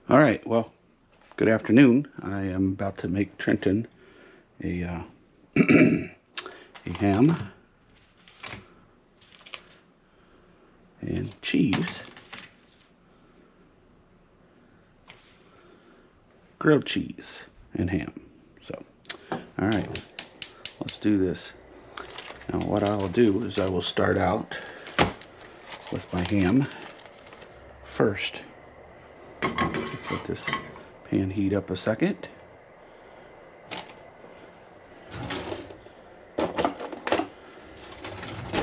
All right, well, good afternoon. I am about to make Trenton a a ham and cheese, grilled cheese and ham. So, all right, let's do this. Now, what I'll do is I will start out with my ham first. Let this pan heat up a second.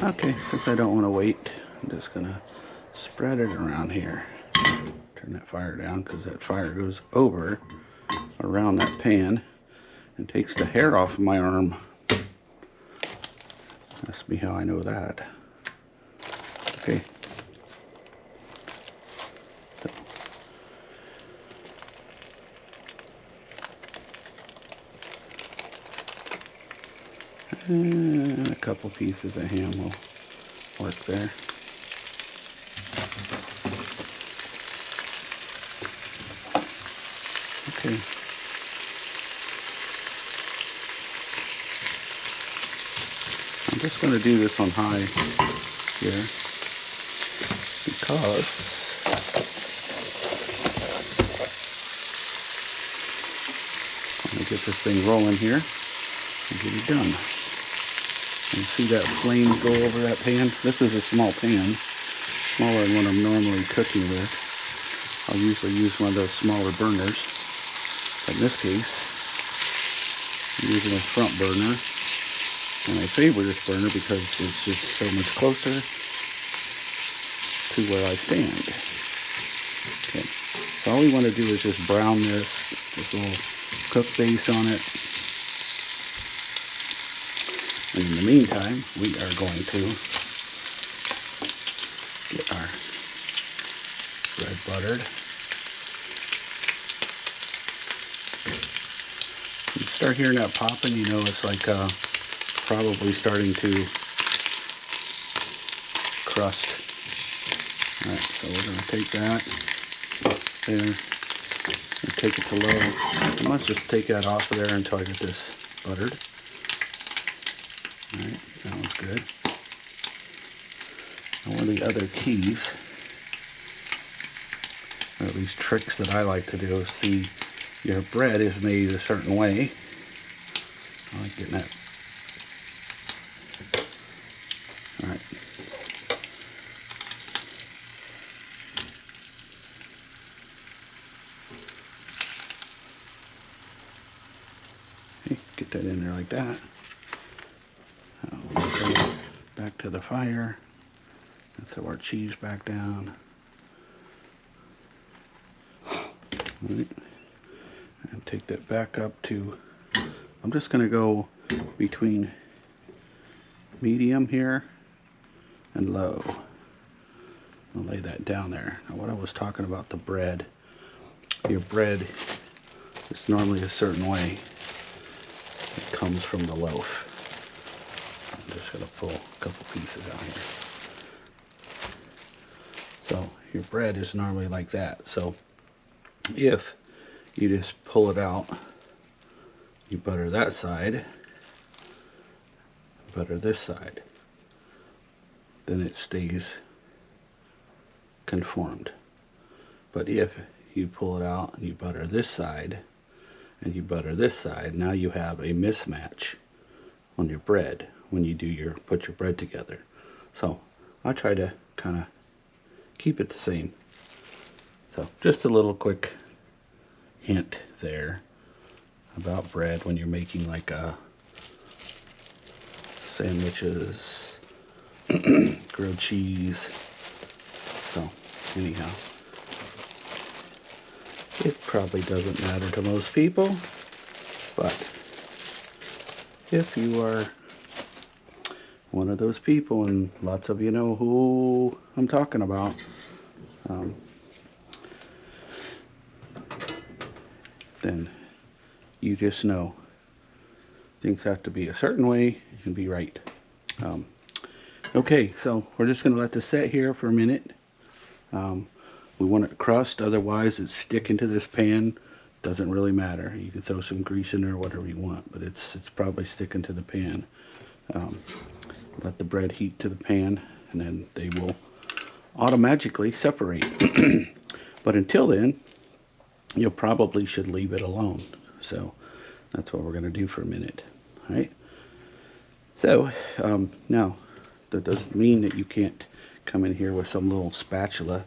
Okay, since I don't want to wait, I'm just gonna spread it around here. Turn that fire down because that fire goes over around that pan and takes the hair off of my arm. Ask me how I know that. Okay. And a couple pieces of ham will work there. Okay. I'm just going to do this on high here because I'm going to get this thing rolling here and get it done. You see that flame go over that pan? This is a small pan, smaller than what I'm normally cooking with. I'll usually use one of those smaller burners. But in this case, I'm using a front burner. And I favor this burner because it's just so much closer to where I stand. Okay, so all we want to do is just brown this little cook base on it. And in the meantime, we are going to get our bread buttered. You start hearing that popping, you know it's like probably starting to crust. Alright, so we're going to take that there and take it to low. I must just take that off of there until I get this buttered. Alright, that one's good. And one of the other keys, or at least tricks that I like to do, is see your bread is made a certain way. I like getting that. Alright. Okay, get that in there like that. Back to the fire. Let's throw our cheese back down. Right. And take that back up to, I'm just going to go between medium here and low. I'll lay that down there. Now what I was talking about, the bread. Your bread is normally a certain way. It comes from the loaf. I'm just going to pull a couple pieces out here. So your bread is normally like that. So if you just pull it out, you butter that side, butter this side, then it stays conformed. But if you pull it out and you butter this side and you butter this side, now you have a mismatch on your bread when you do put your bread together. So I try to kind of keep it the same. So just a little quick hint there about bread when you're making like sandwiches, grilled cheese. So anyhow, it probably doesn't matter to most people, but if you are one of those people, and lots of you know who I'm talking about, then you just know things have to be a certain way and be right. Okay, so we're just going to let this set here for a minute. We want it crust, otherwise it's sticking to this pan. Doesn't really matter. You can throw some grease in there or whatever you want, but it's probably sticking to the pan. Let the bread heat to the pan, and then they will automatically separate. But until then, you probably should leave it alone. So that's what we're going to do for a minute. All right. So now that doesn't mean that you can't come in here with some little spatula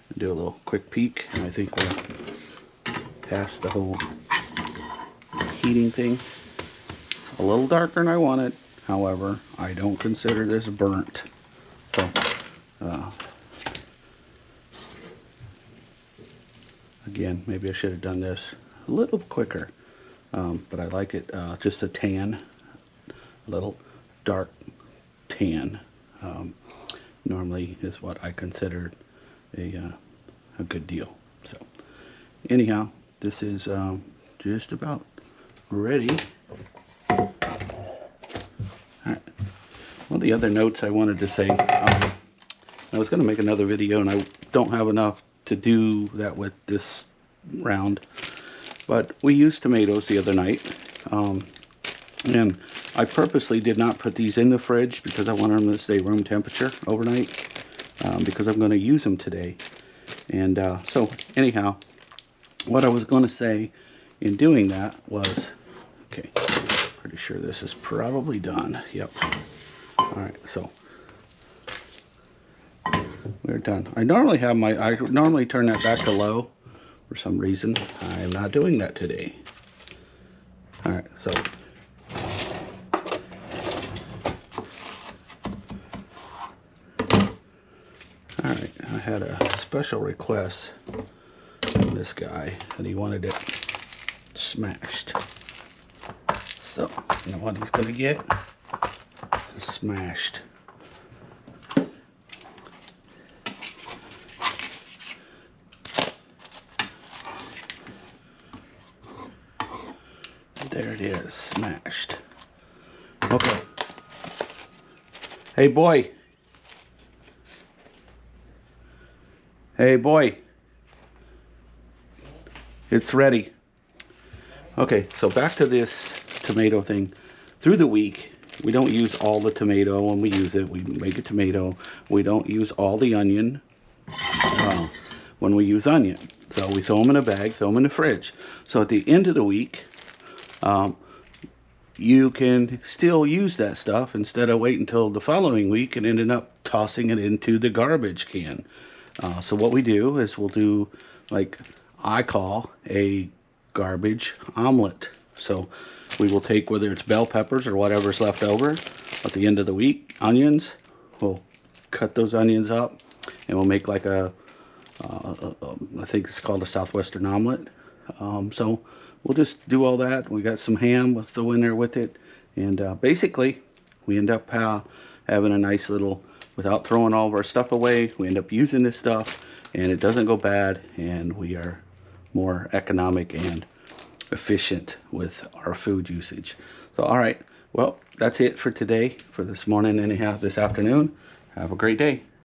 and do a little quick peek. And I think we'll pass the whole heating thing a little darker than I wanted. However, I don't consider this burnt. So again, maybe I should have done this a little quicker, but I like it just a tan, a little dark tan. Normally is what I consider a good deal. So anyhow, this is just about ready. All right. One of the other notes I wanted to say, I was going to make another video and I don't have enough to do that with this round, but we used tomatoes the other night, and I purposely did not put these in the fridge because I wanted them to stay room temperature overnight, because I'm going to use them today. And so anyhow, what I was going to say in doing that was, okay, pretty sure this is probably done. Yep. All right, so we're done. I normally turn that back to low. For some reason, I am not doing that today. All right, so all right, I had a special request from this guy that he wanted it smashed. So you know what he's gonna get? Smashed. There it is, smashed. Okay. Hey boy. Hey boy. It's ready. Okay, so back to this tomato thing. Through the week, we don't use all the tomato when we use it. We make a tomato. We don't use all the onion when we use onion. So we throw them in a bag, throw them in the fridge. So at the end of the week, you can still use that stuff instead of waiting until the following week and ending up tossing it into the garbage can. So what we do is we'll do, like I call, a garbage omelet. So we will take, whether it's bell peppers or whatever's left over at the end of the week, onions, we'll cut those onions up and we'll make like I think it's called a Southwestern omelet. So we'll just do all that. We got some ham, we'll throw in there with it. And basically, we end up having a nice little, without throwing all of our stuff away, we end up using this stuff and it doesn't go bad, and we are more economic and efficient with our food usage. So all right, well, that's it for today, for this morning, anyhow, this afternoon. Have a great day.